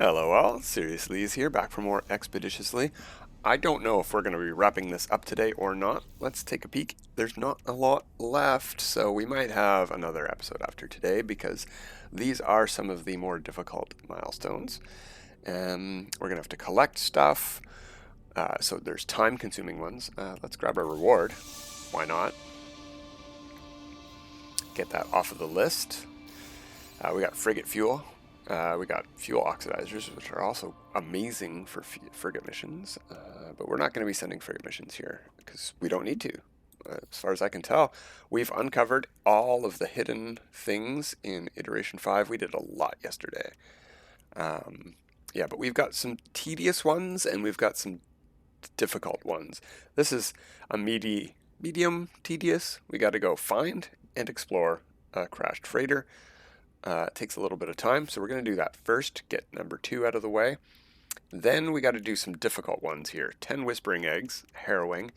Hello all, Seriously is here, back for more Expeditiously. I don't know if we're going to be wrapping this up today or not. Let's take a peek. There's not a lot left, so we might have another episode after today because these are some of the more difficult milestones. We're going to have to collect stuff, so there's time-consuming ones. Let's grab our reward. Why not? Get that off of the list. We got frigate fuel. We got fuel oxidizers, which are also amazing for frigate missions, but we're not going to be sending frigate missions here because we don't need to. As far as I can tell, we've uncovered all of the hidden things in Iteration 5. We did a lot yesterday. Yeah, but we've got some tedious ones and we've got some difficult ones. This is a medium tedious. We got to go find and explore a crashed freighter. It takes a little bit of time, so we're going to do that first, get number 2 out of the way. Then we got to do some difficult ones here. 10 whispering eggs, harrowing.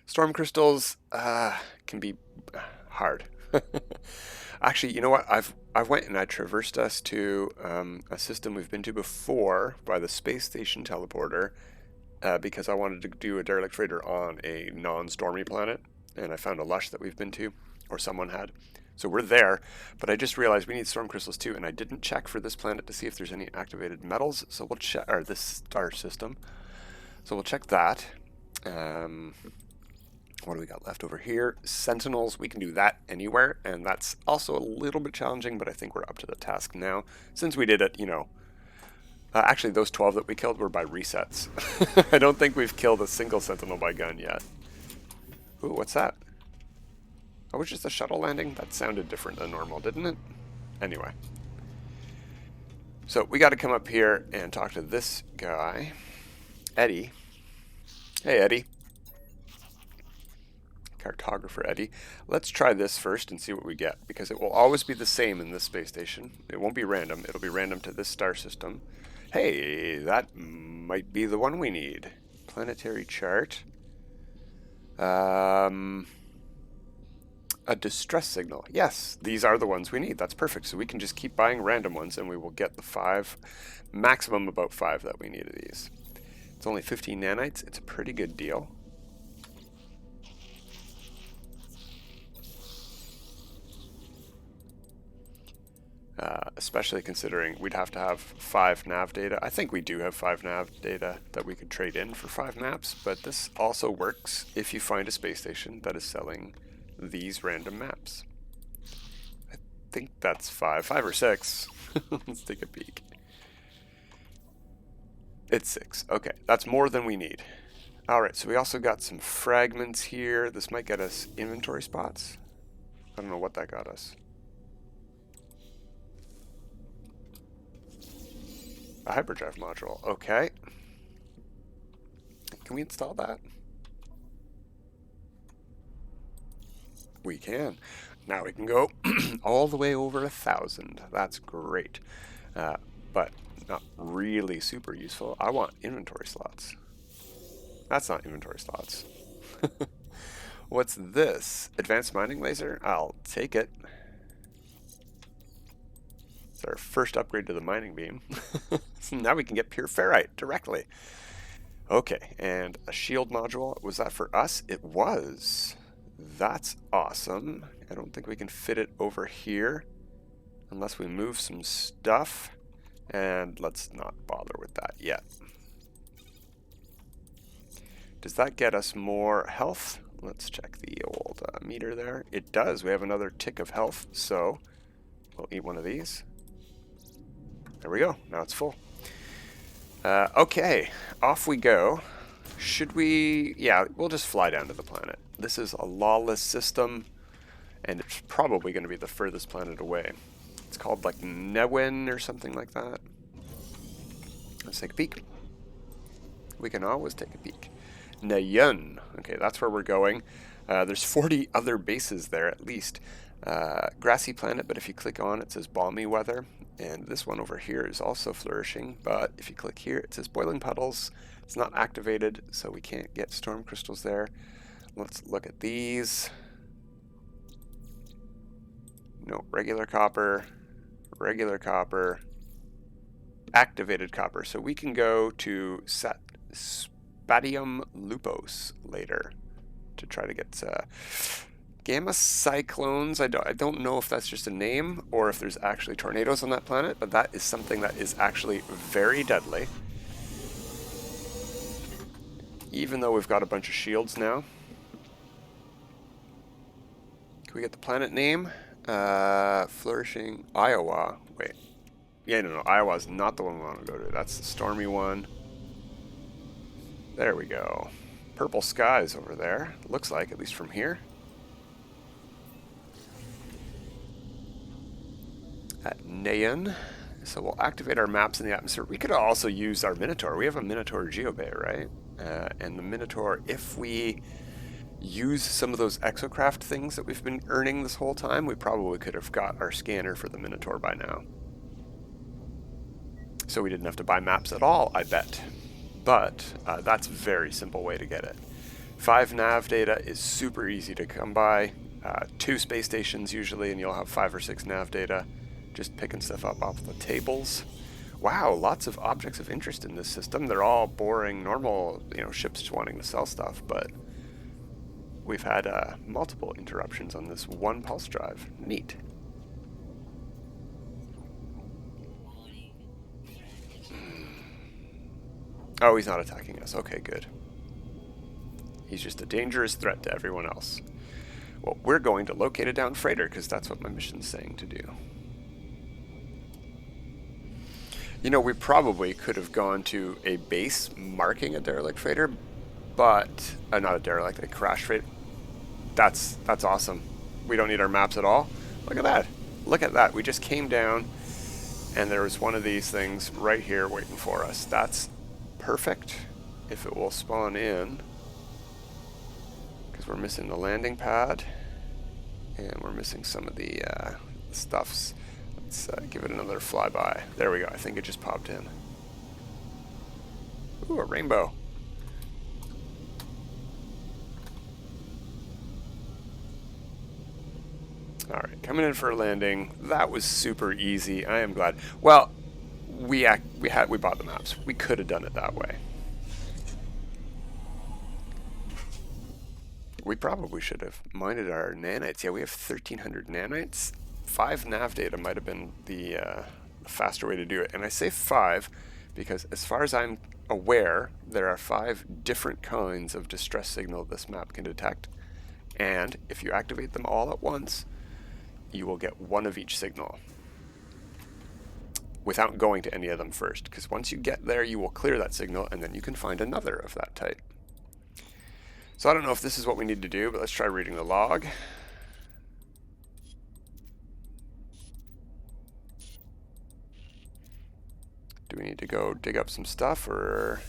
Storm crystals can be hard. Actually, you know what? I went and I traversed us to a system we've been to before by the space station teleporter because I wanted to do a derelict freighter on a non-stormy planet, and I found a lush that we've been to, or someone had. So we're there, but I just realized we need storm crystals too, and I didn't check for this planet to see if there's any activated metals. So we'll check, or this star system. So we'll check that. What do we got left over here? Sentinels, we can do that anywhere, and that's also a little bit challenging, but I think we're up to the task now. Since we did it, actually those 12 that we killed were by resets. I don't think we've killed a single sentinel by gun yet. Ooh, what's that? Oh, it was just a shuttle landing? That sounded different than normal, didn't it? Anyway. So we got to come up here and talk to this guy, Eddie. Hey, Eddie. Cartographer Eddie. Let's try this first and see what we get, because it will always be the same in this space station. It won't be random. It'll be random to this star system. Hey, that might be the one we need. Planetary chart. A distress signal. Yes, these are the ones we need. That's perfect. So we can just keep buying random ones and we will get the 5, maximum about 5 that we need of these. It's only 15 nanites. It's a pretty good deal. Especially considering we'd have to have 5 nav data. I think we do have 5 nav data that we could trade in for 5 maps, but this also works if you find a space station that is selling these random maps. I think that's 5 or 6. Let's take a peek. It's 6. Okay, that's more than we need. Alright, so we also got some fragments here. This might get us inventory spots. I don't know what that got us. A hyperdrive module. Okay. Can we install that? We can. Now we can go all the way over 1,000. That's great. But not really super useful. I want inventory slots. That's not inventory slots. What's this? Advanced mining laser? I'll take it. It's our first upgrade to the mining beam. So now we can get pure ferrite directly. Okay, and a shield module. Was that for us? It was. That's awesome. I don't think we can fit it over here unless we move some stuff. And let's not bother with that yet. Does that get us more health? Let's check the old meter there. It does. We have another tick of health, so we'll eat one of these. There we go. Now it's full. Okay, off we go. Should we... Yeah, we'll just fly down to the planet. This is a lawless system, and it's probably going to be the furthest planet away. It's called like Newin or something like that. Let's take a peek. We can always take a peek. Nayun. Okay, that's where we're going. There's 40 other bases there at least. Grassy planet, but if you click on it, it says balmy weather. And this one over here is also flourishing, but if you click here, it says boiling puddles. It's not activated, so we can't get storm crystals there. Let's look at these. No, regular copper, activated copper. So we can go to Spatium Lupus later to try to get gamma cyclones. I don't know if that's just a name or if there's actually tornadoes on that planet, but that is something that is actually very deadly. Even though we've got a bunch of shields now. Can we get the planet name? Flourishing Iowa. Wait. Yeah, no, Iowa's not the one we want to go to. That's the stormy one. There we go. Purple skies over there. Looks like, at least from here. At Nayan. So we'll activate our maps in the atmosphere. We could also use our Minotaur. We have a Minotaur geobay, right? And the Minotaur, if we use some of those exocraft things that we've been earning this whole time, we probably could have got our scanner for the Minotaur by now. So we didn't have to buy maps at all, I bet. But that's a very simple way to get it. 5 nav data is super easy to come by. 2 space stations usually, and you'll have 5 or 6 nav data. Just picking stuff up off the tables. Wow, lots of objects of interest in this system. They're all boring, normal, ships just wanting to sell stuff, but we've had multiple interruptions on this one pulse drive. Neat. Oh, he's not attacking us. Okay, good. He's just a dangerous threat to everyone else. Well, we're going to locate a downed freighter, because that's what my mission's saying to do. We probably could have gone to a base marking a derelict freighter, but not a derelict, a crash freighter. That's awesome. We don't need our maps at all. Look at that. Look at that. We just came down, and there was one of these things right here waiting for us. That's perfect. If it will spawn in, because we're missing the landing pad, and we're missing some of the stuffs. Let's give it another flyby. There we go. I think it just popped in. Ooh, a rainbow. All right, coming in for a landing. That was super easy. I am glad. Well, we bought the maps. We could have done it that way. We probably should have minded our nanites. Yeah, we have 1,300 nanites. 5 nav data might have been the faster way to do it. And I say 5 because as far as I'm aware, there are 5 different kinds of distress signal this map can detect. And if you activate them all at once, you will get one of each signal without going to any of them first. Because once you get there, you will clear that signal, and then you can find another of that type. So I don't know if this is what we need to do, but let's try reading the log. Do we need to go dig up some stuff, or...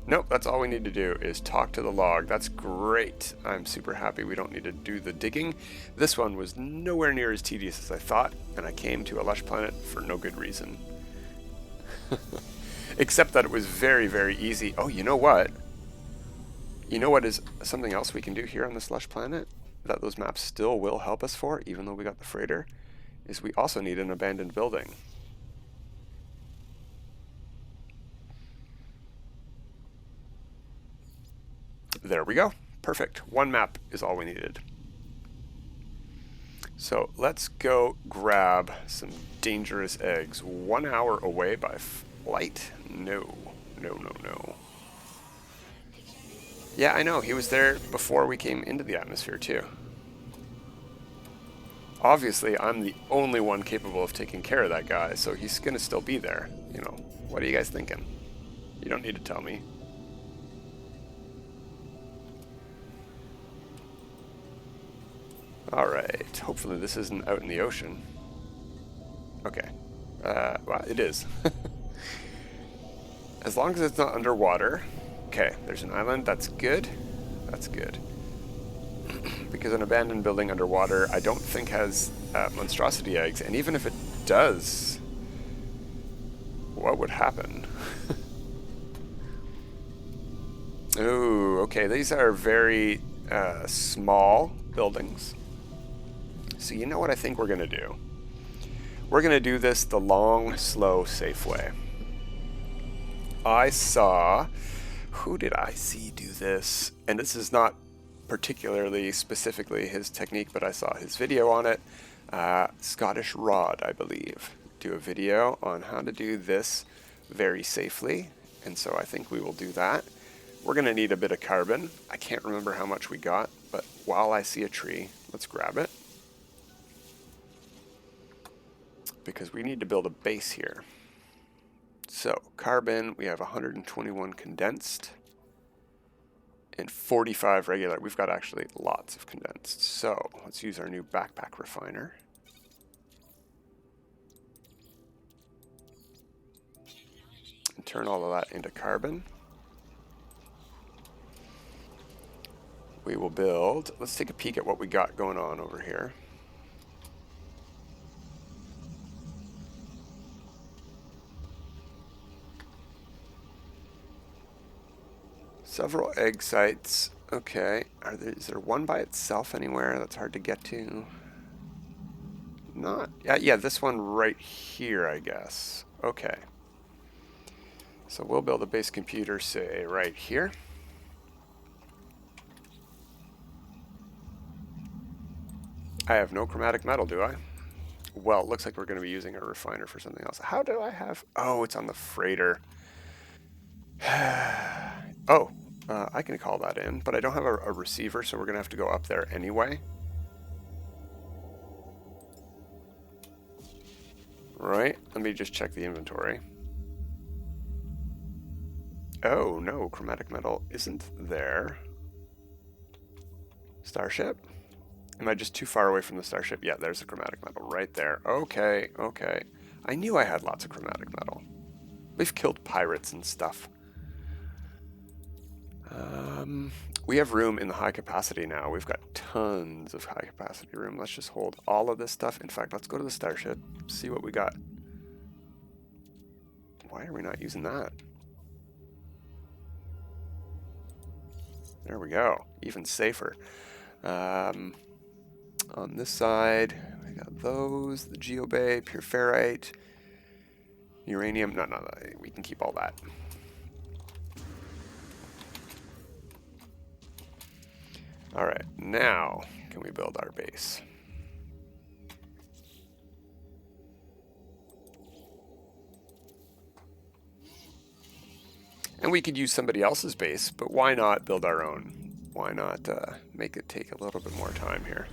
Nope, that's all we need to do is talk to the log. That's great. I'm super happy we don't need to do the digging. This one was nowhere near as tedious as I thought, and I came to a lush planet for no good reason. Except that it was very, very easy. Oh, you know what? You know what is something else we can do here on this lush planet that those maps still will help us for, even though we got the freighter, is we also need an abandoned building. There we go. Perfect. One map is all we needed. So let's go grab some dangerous eggs. 1 hour away by flight? No. No, no, no. Yeah, I know. He was there before we came into the atmosphere, too. Obviously, I'm the only one capable of taking care of that guy, so he's going to still be there. What are you guys thinking? You don't need to tell me. Alright, hopefully this isn't out in the ocean. Okay. Well, it is. As long as it's not underwater. Okay, there's an island. That's good. That's good. Because an abandoned building underwater, I don't think has monstrosity eggs. And even if it does, what would happen? Ooh, okay. These are very small buildings. So you know what I think we're going to do? We're going to do this the long, slow, safe way. I saw, who did I see do this? And this is not particularly specifically his technique, but I saw his video on it. Scottish Rod, I believe, do a video on how to do this very safely. And so I think we will do that. We're going to need a bit of carbon. I can't remember how much we got, but while I see a tree, let's grab it. Because we need to build a base here. So, carbon, we have 121 condensed and 45 regular. We've got actually lots of condensed. So, let's use our new backpack refiner. And turn all of that into carbon. We will build, let's take a peek at what we got going on over here. Several egg sites. Okay. Is there one by itself anywhere? That's hard to get to. Not. Yeah, this one right here, I guess. Okay. So we'll build a base computer, say, right here. I have no chromatic metal, do I? Well, it looks like we're going to be using a refiner for something else. How do I have... Oh, it's on the freighter. Oh, I can call that in, but I don't have a receiver, so we're going to have to go up there anyway. Right, let me just check the inventory. Oh, no, chromatic metal isn't there. Starship? Am I just too far away from the starship? Yeah, there's the chromatic metal right there. Okay, okay. I knew I had lots of chromatic metal. We've killed pirates and stuff. We have room in the high capacity now. We've got tons of high capacity room. Let's just hold all of this stuff. In fact, let's go to the starship, see what we got. Why are we not using that? There we go. Even safer. On this side, we got those, the geobay, pure ferrite, uranium. No, we can keep all that. All right, now can we build our base? And we could use somebody else's base, but why not build our own? Why not make it take a little bit more time here?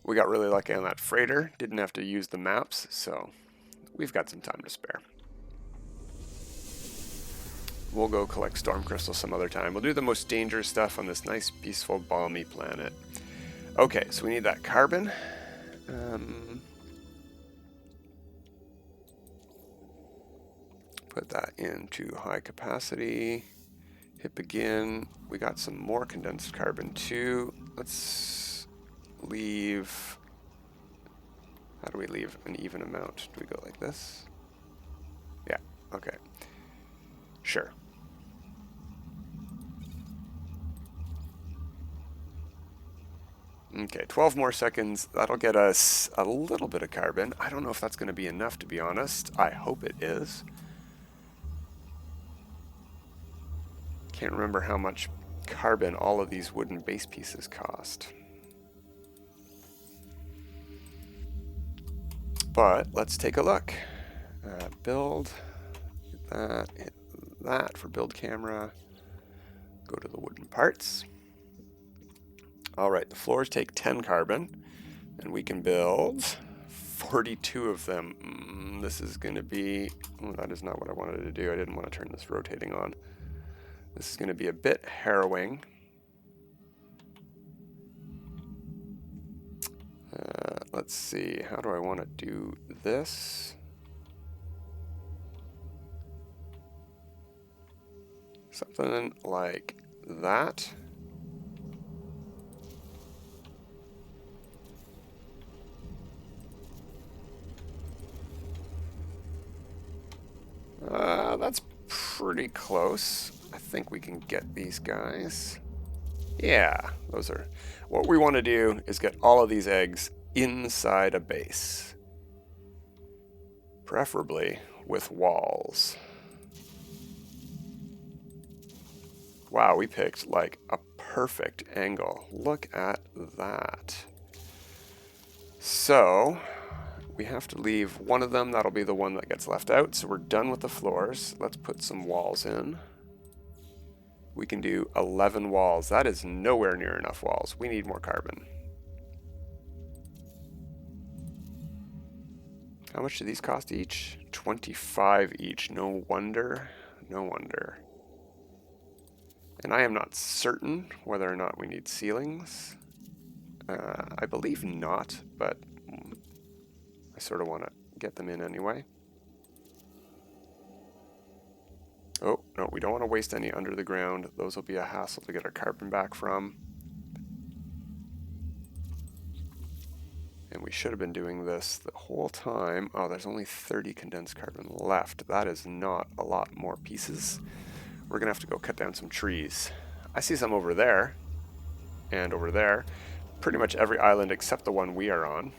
We got really lucky on that freighter. Didn't have to use the maps, so we've got some time to spare. We'll go collect storm crystals some other time. We'll do the most dangerous stuff on this nice, peaceful, balmy planet. Okay, so we need that carbon. Put that into high capacity. Hit begin. We got some more condensed carbon too. Let's leave. How do we leave an even amount? Do we go like this? Yeah, okay. Sure. Okay, 12 more seconds. That'll get us a little bit of carbon. I don't know if that's going to be enough, to be honest. I hope it is. Can't remember how much carbon all of these wooden base pieces cost. But let's take a look. Build, hit that for build camera. Go to the wooden parts. All right, the floors take 10 carbon, and we can build 42 of them. This is going to be, oh, that is not what I wanted to do. I didn't want to turn this rotating on. This is going to be a bit harrowing. Let's see, how do I want to do this? Something like that. That's pretty close. I think we can get these guys. Yeah, those are... What we want to do is get all of these eggs inside a base. Preferably with walls. Wow, we picked like a perfect angle. Look at that. So we have to leave one of them. That'll be the one that gets left out. So we're done with the floors. Let's put some walls in. We can do 11 walls. That is nowhere near enough walls. We need more carbon. How much do these cost each? 25 each. No wonder. No wonder. And I am not certain whether or not we need ceilings. I believe not, but I sort of want to get them in anyway. Oh, no, we don't want to waste any under the ground. Those will be a hassle to get our carbon back from. And we should have been doing this the whole time. Oh, there's only 30 condensed carbon left. That is not a lot more pieces. We're going to have to go cut down some trees. I see some over there and over there. Pretty much every island except the one we are on.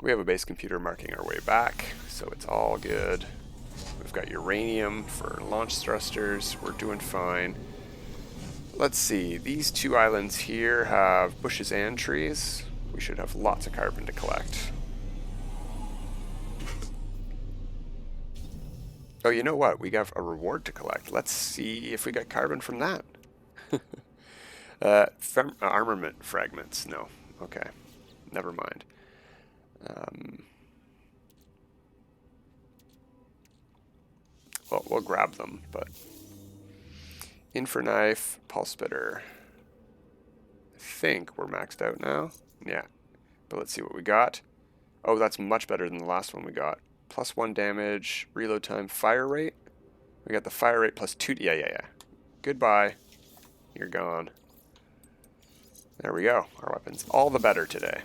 We have a base computer marking our way back, so it's all good. We've got uranium for launch thrusters. We're doing fine. Let's see. These two islands here have bushes and trees. We should have lots of carbon to collect. Oh, you know what? We got a reward to collect. Let's see if we got carbon from that. Armament fragments. No. Okay. Never mind. Well, we'll grab them, but... Infraknife, pulse spitter. I think we're maxed out now. Yeah. But let's see what we got. Oh, that's much better than the last one we got. +1 damage, reload time, fire rate. We got the fire rate +2. Yeah. Goodbye. You're gone. There we go. Our weapons all the better today.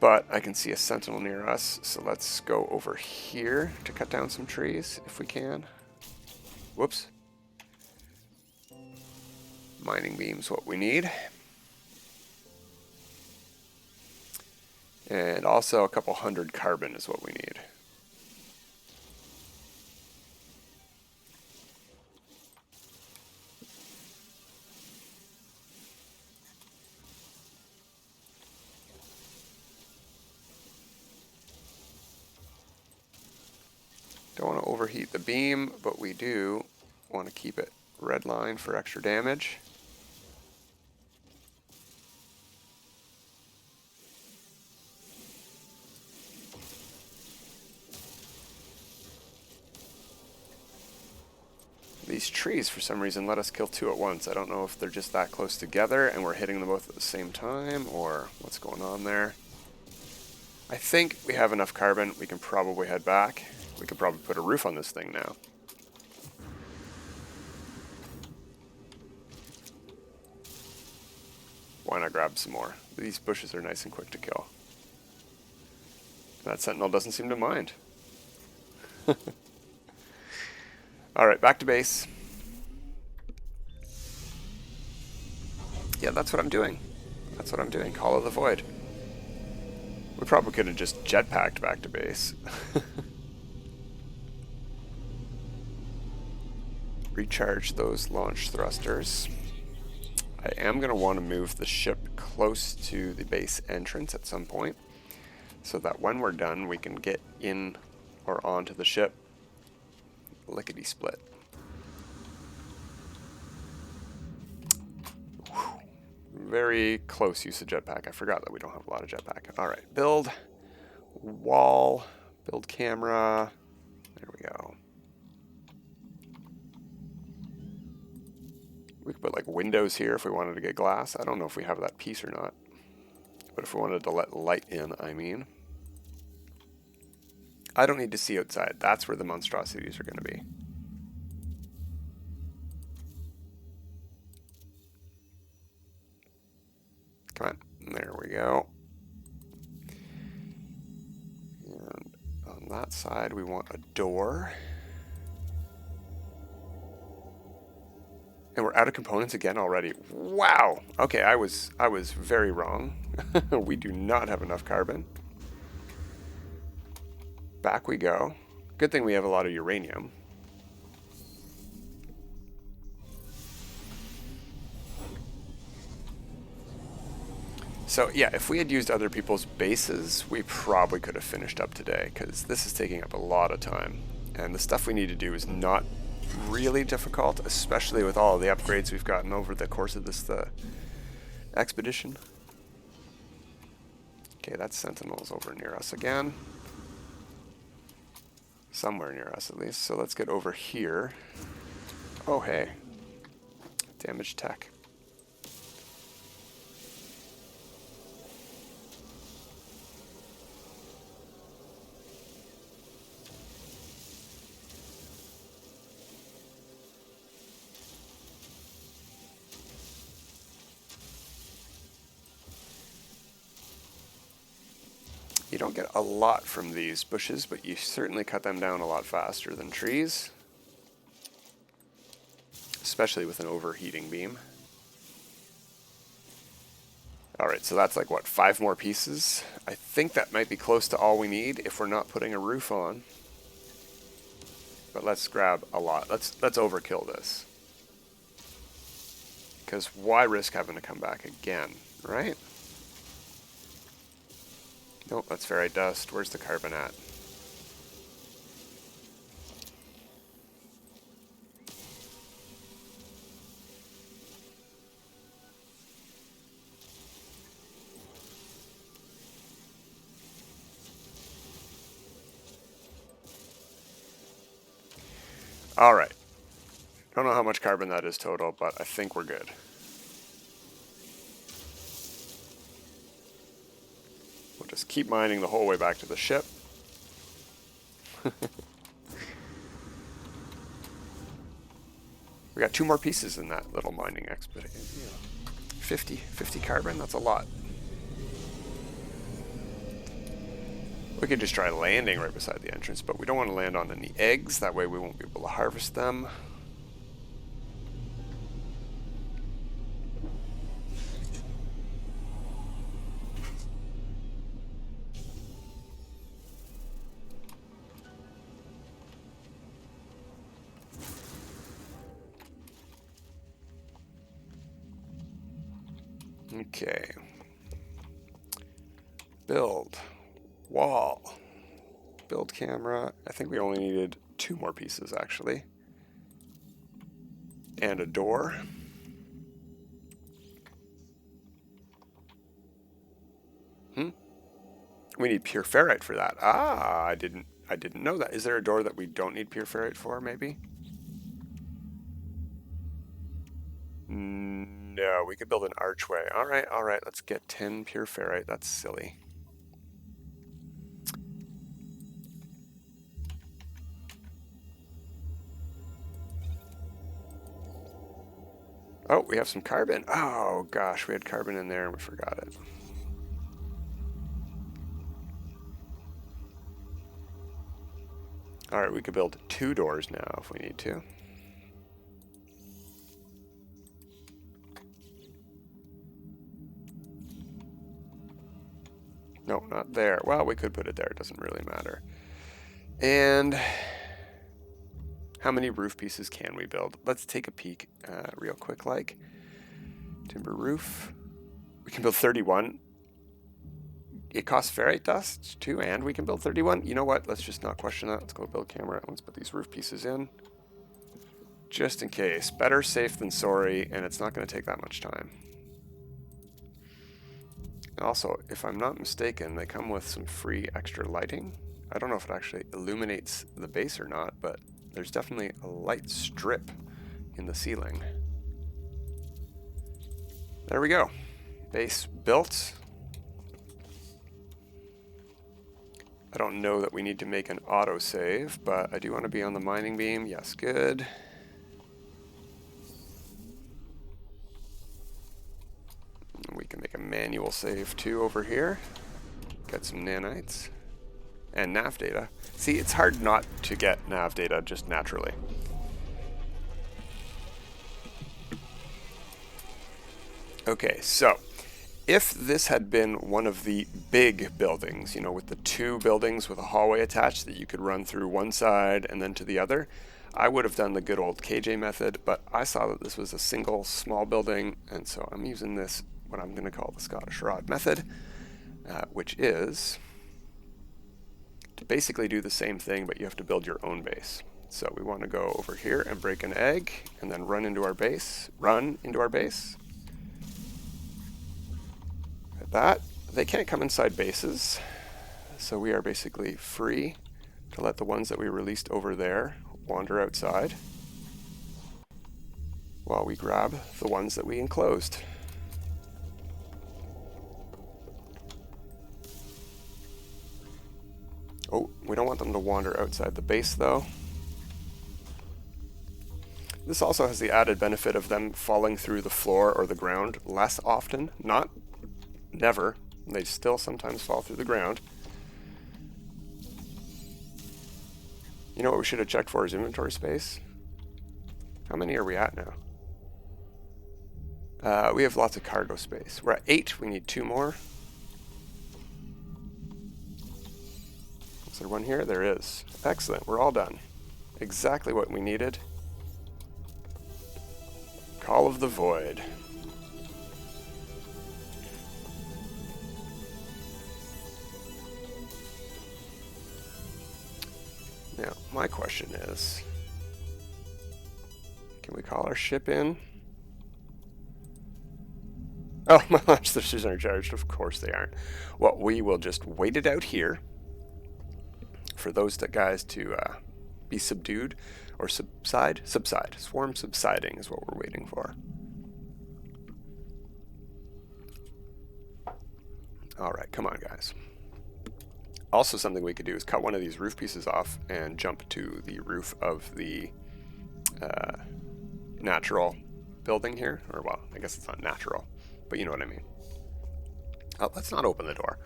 But I can see a sentinel near us, so let's go over here to cut down some trees if we can. Whoops. Mining beam's what we need. And also a couple hundred carbon is what we need. Don't want to overheat the beam, but we do want to keep it red line for extra damage. These trees, for some reason, let us kill two at once. I don't know if they're just that close together and we're hitting them both at the same time, or what's going on there. I think we have enough carbon. We can probably head back. We could probably put a roof on this thing now. Why not grab some more? These bushes are nice and quick to kill. That sentinel doesn't seem to mind. Alright, back to base. Yeah, that's what I'm doing. That's what I'm doing. Call of the Void. We probably could have just jetpacked back to base. Recharge those launch thrusters. I am going to want to move the ship close to the base entrance at some point, so that when we're done we can get in or onto the ship lickety split. Whew. Very close use of jetpack. I forgot that we don't have a lot of jetpack. Alright, build wall, build camera. There we go. We could put like windows here if we wanted to get glass. I don't know if we have that piece or not. But if we wanted to let light in, I mean. I don't need to see outside. That's where the monstrosities are going to be. Come on. There we go. And on that side, we want a door. And we're out of components again already. Wow. Okay, I was very wrong. We do not have enough carbon. Back we go. Good thing we have a lot of uranium. So yeah, if we had used other people's bases, we probably could have finished up today, because this is taking up a lot of time. And the stuff we need to do is not really difficult, especially with all of the upgrades we've gotten over the course of this expedition. Okay, that sentinel's over near us again. Somewhere near us, at least. So let's get over here. Oh, hey. Damaged tech. You don't get a lot from these bushes, but you certainly cut them down a lot faster than trees. Especially with an overheating beam. Alright, so that's like, what, 5 more pieces? I think that might be close to all we need if we're not putting a roof on. But let's grab a lot. Let's overkill this. Because why risk having to come back again, right? Nope, that's ferrite dust. Where's the carbon at? Alright. Don't know how much carbon that is total, but I think we're good. We'll just keep mining the whole way back to the ship. We got 2 more pieces in that little mining expedition. 50 carbon, that's a lot. We could just try landing right beside the entrance, but we don't want to land on any eggs, that way we won't be able to harvest them. Okay. Build. Wall. Build camera. I think we only needed 2 more pieces, actually. And a door. We need pure ferrite for that. Ah, I didn't know that. Is there a door that we don't need pure ferrite for, maybe? No, we could build an archway. Alright, let's get 10 pure ferrite. That's silly. Oh, we have some carbon. Oh, gosh, we had carbon in there and we forgot it. Alright, we could build 2 doors now if we need to. No, not there. Well, we could put it there. It doesn't really matter. And how many roof pieces can we build? Let's take a peek real quick, like. Timber roof. We can build 31. It costs ferrite dust too, and we can build 31. You know what? Let's just not question that. Let's go build camera. Let's put these roof pieces in. Just in case. Better safe than sorry, and it's not going to take that much time. Also, if I'm not mistaken, they come with some free extra lighting. I don't know if it actually illuminates the base or not, but there's definitely a light strip in the ceiling. There we go. Base built. I don't know that we need to make an autosave, but I do want to be on the mining beam. Yes, good. We can make a manual save too over here. Get some nanites. And nav data. See, it's hard not to get nav data just naturally. Okay, so if this had been one of the big buildings, you know, with the two buildings with a hallway attached that you could run through one side and then to the other, I would have done the good old KJ method, but I saw that this was a single small building, and so I'm using this, what I'm going to call the Scottish Rod method, which is to basically do the same thing, but you have to build your own base. So we want to go over here and break an egg, and then run into our base. Like that. They can't come inside bases, so we are basically free to let the ones that we released over there wander outside while we grab the ones that we enclosed. Oh, we don't want them to wander outside the base though. This also has the added benefit of them falling through the floor or the ground less often. Not never. They still sometimes fall through the ground. You know what we should have checked for is inventory space. How many are we at now? We have lots of cargo space. We're at 8. We need 2 more. Is there one here? There is. Excellent. We're all done. Exactly what we needed. Call of the Void. Now, my question is, can we call our ship in? Oh, my monsters aren't charged. Of course they aren't. Well, we will just wait it out here for those guys to be subdued or subside. Swarm subsiding is what we're waiting for. All right, come on, guys. Also, something we could do is cut one of these roof pieces off and jump to the roof of the natural building here. Or, well, I guess it's not natural, but you know what I mean. Oh, let's not open the door.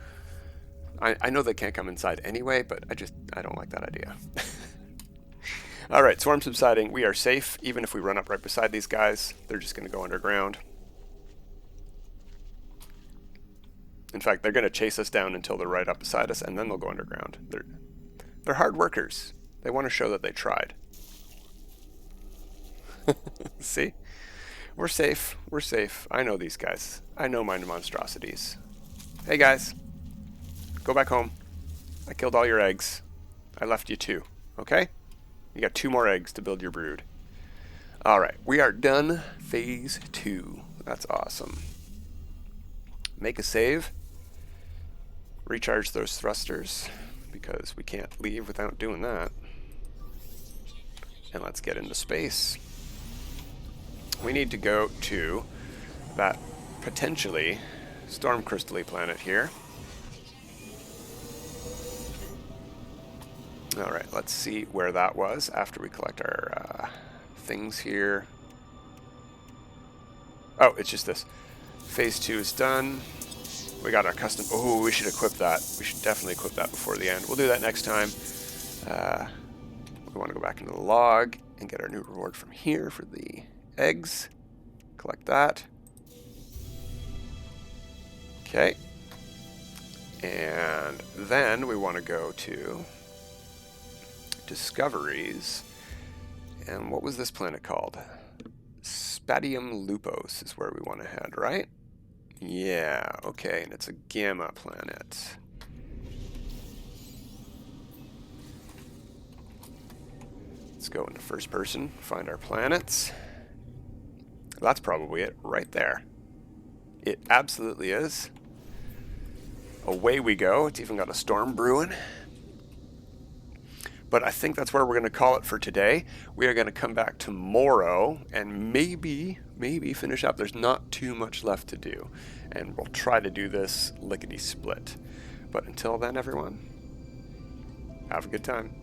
I know they can't come inside anyway, but I don't like that idea. All right, swarm subsiding. We are safe. Even if we run up right beside these guys, they're just going to go underground. In fact, they're going to chase us down until they're right up beside us, and then they'll go underground. They're hard workers. They want to show that they tried. See? We're safe. We're safe. I know these guys. I know my monstrosities. Hey, guys. Go back home. I killed all your eggs. I left you 2. Okay? You got 2 more eggs to build your brood. All right. We are done phase 2. That's awesome. Make a save. Recharge those thrusters, because we can't leave without doing that. And let's get into space. We need to go to that potentially storm crystal-y planet here. All right, let's see where that was after we collect our things here. Oh, it's just this. Phase 2 is done. We got our custom... Oh, we should equip that. We should definitely equip that before the end. We'll do that next time. We want to go back into the log and get our new reward from here for the eggs. Collect that. Okay. And then we want to go to discoveries. And what was this planet called? Spadium Lupos is where we want to head, right? Yeah, okay, and it's a gamma planet. Let's go into first person, find our planets. That's probably it right there. It absolutely is. Away we go. It's even got a storm brewing. But I think that's where we're going to call it for today. We are going to come back tomorrow and maybe finish up. There's not too much left to do. And we'll try to do this lickety-split. But until then, everyone, have a good time.